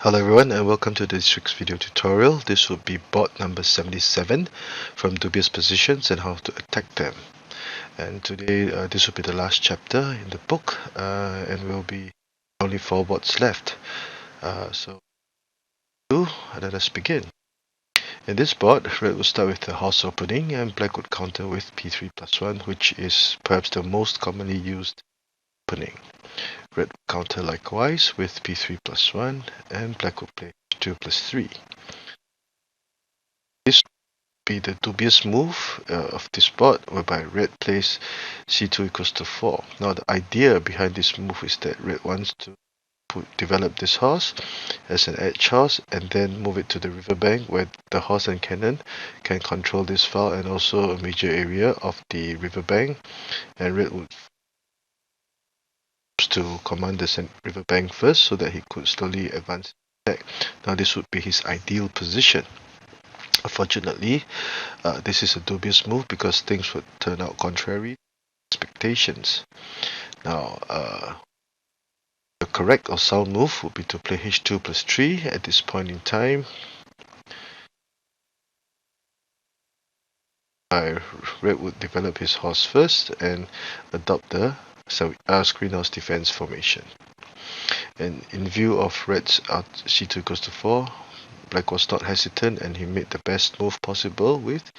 Hello everyone and welcome to this week's video tutorial. This will be board number 77 from Dubious Positions and how to attack them. And today this will be the last chapter in the book and will be only 4 boards left. So let us begin. In this board, red will start with the horse opening and black would counter with p3+1, which is perhaps the most commonly used opening. Red will counter likewise with p3+1 and black will play h2+3. This will be the dubious move of this board, whereby red plays c2 equals to 4. Now the idea behind this move is that red wants to develop this horse as an edge horse and then move it to the riverbank where the horse and cannon can control this file and also a major area of the riverbank, and red would to command the riverbank first so that he could slowly advance back. Now this would be his ideal position. Unfortunately, this is a dubious move because things would turn out contrary to expectations. Now, the correct or sound move would be to play h2+3 at this point in time. Red would develop his horse first and adopt the screenhouse defense formation. And in view of red's c2 equals to 4, black was not hesitant and he made the best move possible with.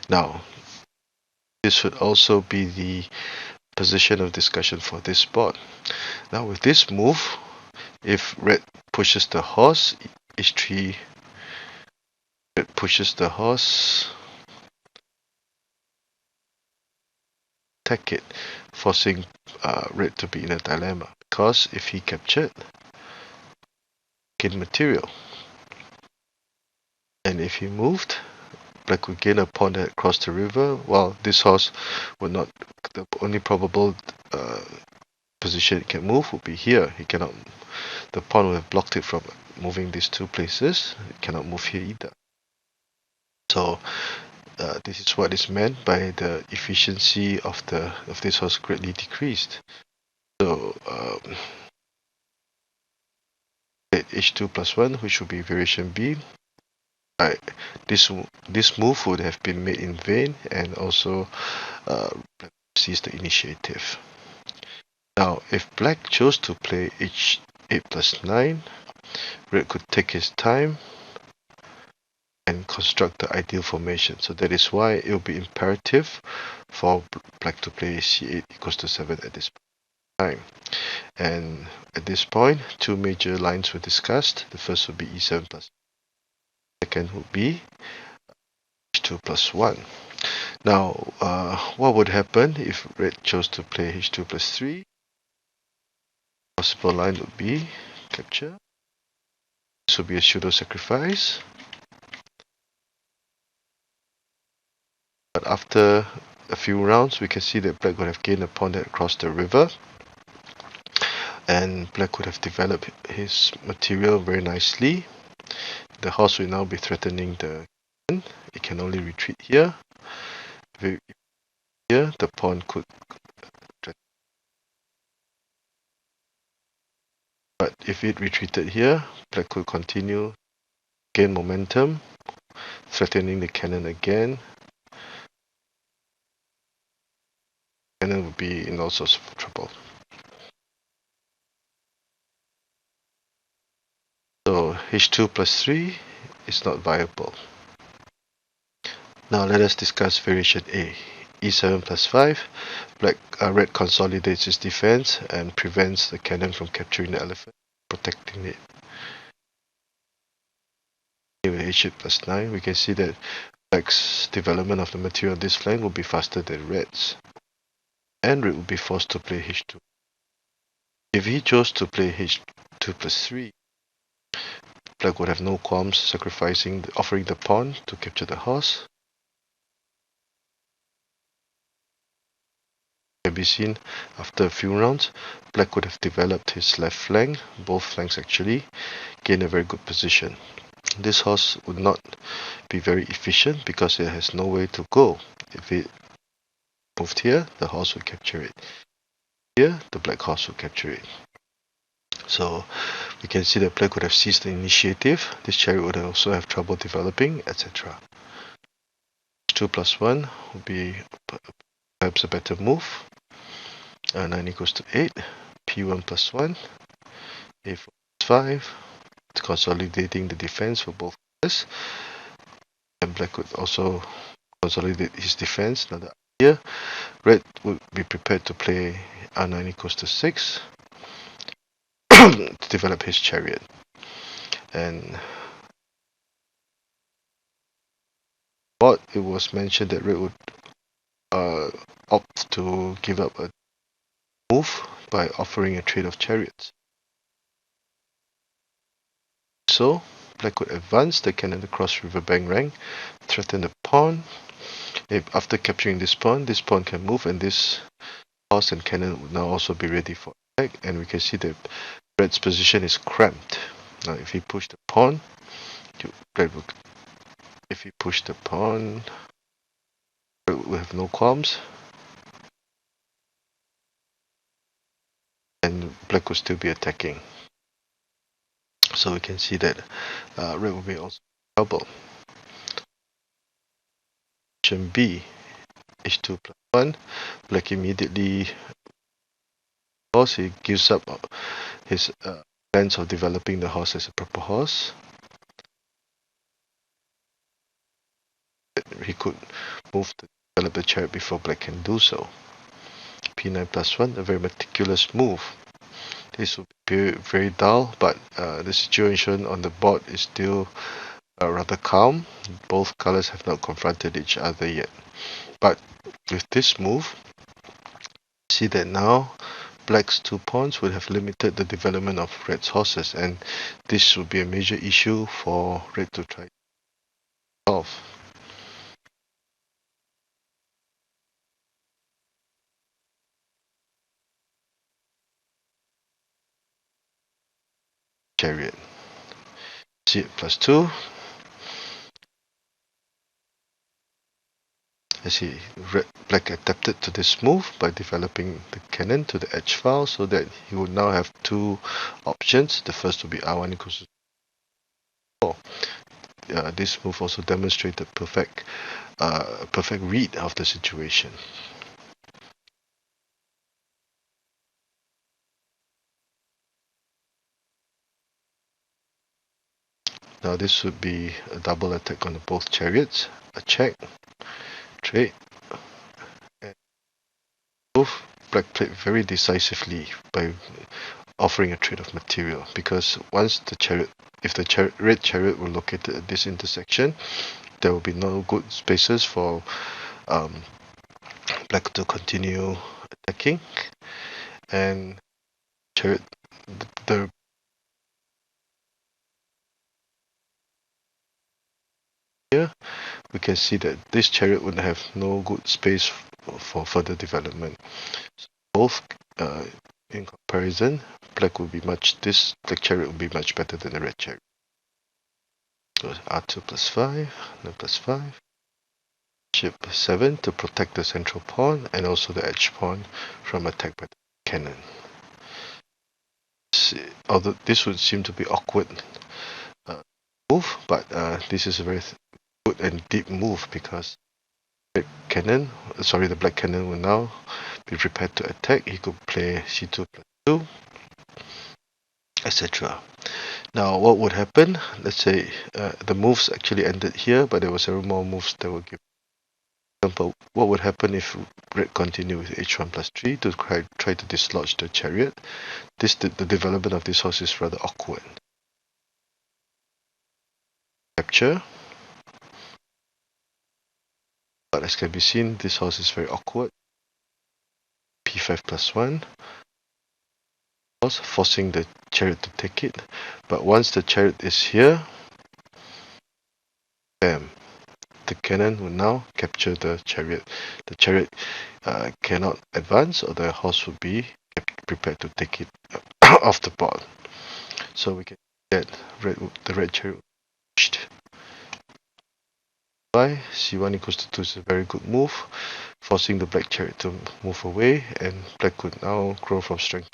Now, this should also be the position of discussion for this board. Now with this move, if red pushes the horse, h3, red pushes the horse, attack it, forcing red to be in a dilemma, because if he captured, gain material, and if he moved, black would gain a pawn that crossed the river, while this horse would not. The only probable position it can move would be here. He cannot. The pawn would have blocked it from moving these two places. It cannot move here either. So this is what is meant by the efficiency of this horse greatly decreased. So h2+1, which would be variation B. This move would have been made in vain, and also black sees the initiative. Now, if black chose to play h8+9, red could take his time and construct the ideal formation. So that is why it will be imperative for black to play c8 equals to 7 at this time. And at this point, two major lines were discussed. The first would be e7+. Second would be h2+1. Now, what would happen if red chose to play h2+3? Possible line would be capture. This would be a pseudo sacrifice. But after a few rounds, we can see that black would have gained a pawn that crossed the river, and black would have developed his material very nicely. The horse will now be threatening the cannon. It can only retreat here. Here, the pawn could. But if it retreated here, black could continue, gain momentum, threatening the cannon again. Cannon would be in all sorts of trouble. So h2+3 is not viable. Now let us discuss variation A. e7+5. Red consolidates its defense and prevents the cannon from capturing the elephant, protecting it. With h8+9, we can see that black's development of the material on this flank will be faster than red's, and red will be forced to play h2. If he chose to play h2+3, black would have no qualms offering the pawn to capture the horse. Can be seen after a few rounds, black would have developed his left flank, both flanks actually, gain a very good position. This horse would not be very efficient because it has no way to go. If it moved here, the horse would capture it. Here, the black horse will capture it. So we can see that black would have seized the initiative. This chariot would also have trouble developing, etc. H2 plus 1 would be perhaps a better move. 9 equals to 8. P1 plus 1. A4 plus 5. It's consolidating the defense for both colors. And black would also consolidate his defense. Another idea. Red would be prepared to play R9 equals to 6 to develop his chariot. And but it was mentioned that red would opt to give up a move by offering a trade of chariots. So black would advance the cannon across riverbank rank, threaten the pawn. After capturing this pawn can move, and this horse and cannon would now also be ready for attack. And we can see that red's position is cramped. Now if he push the pawn, if he push the pawn, red will have no qualms. And black will still be attacking. So we can see that red will be also in trouble. Option B, H2 plus 1. Black immediately, he gives up his plans of developing the horse as a proper horse. He could move to develop the chariot before black can do so. P9 plus 1, a very meticulous move. This will be very dull, but the situation on the board is still rather calm. Both colors have not confronted each other yet. But with this move, see that now black's 2 pawns would have limited the development of red's horses, and this would be a major issue for red to try to solve. Chariot. C plus 2. As black adapted to this move by developing the cannon to the edge file, so that he would now have 2 options. The first would be R1 equals to 4. This move also demonstrated perfect read of the situation. Now this would be a double attack on both chariots, a check, trade, and both black played very decisively by offering a trade of material, because once the chariot, if the red chariot were located at this intersection, there will be no good spaces for black to continue attacking, and chariot, the here we can see that this chariot would have no good space for further development. So both in comparison, black chariot will be much better than the red chariot. So R2 plus 5, no plus 5. Bishop 7 to protect the central pawn and also the edge pawn from attack by the cannon. Although this would seem to be awkward move, but this is a very good and deep move, because the black cannon will now be prepared to attack. He could play C2 plus 2, etc. Now what would happen? Let's say the moves actually ended here, but there were several more moves that were given. For example, what would happen if red continued with H1 plus 3 to try to dislodge the chariot? The development of this horse is rather awkward. Capture. But as can be seen, this horse is very awkward. P5 plus 1. Forcing the chariot to take it. But once the chariot is here, bam, the cannon will now capture the chariot. The chariot cannot advance, or the horse will be prepared to take it off the board. So we can see that the red chariot pushed. C1 equals to 2 is a very good move, forcing the black chariot to move away, and black could now grow from strength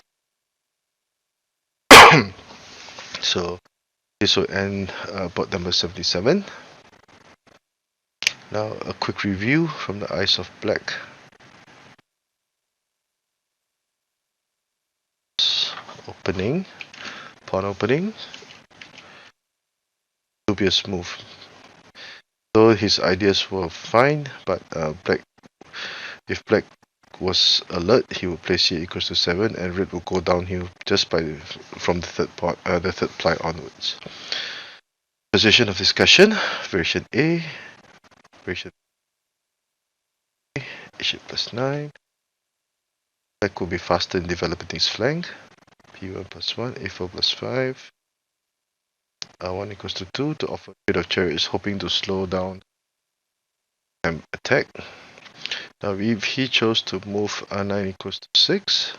So this will end board number 77. Now a quick review from the eyes of black. Opening, pawn opening, dubious move. So his ideas were fine, but if black was alert, he would play c equals to 7, and red will go downhill just from the third ply onwards. Position of discussion: version A, version A, h8 plus 9. Black will be faster in developing his flank. p1 plus 1, a4 plus 5. 1 equals to 2 to offer a bit of chariots, hoping to slow down and attack. Now if he chose to move r9 equals to 6,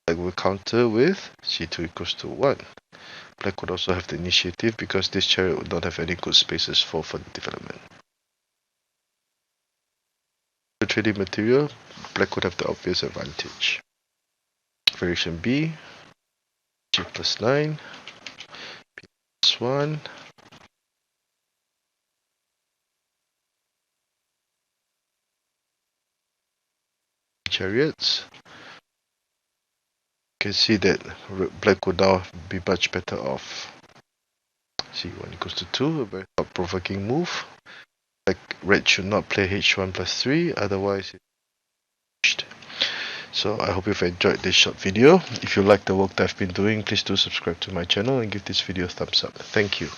black will counter with c2 equals to 1. Black would also have the initiative because this chariot would not have any good spaces for further development. The trading material, black would have the obvious advantage. Variation B, g plus 9, p plus 1. Chariots. You can see that black would now be much better off. c1 equals to 2, a very thought-provoking move. Red should not play h1 plus 3, otherwise it's. So I hope you've enjoyed this short video. If you like the work that I've been doing, please do subscribe to my channel and give this video a thumbs up. Thank you.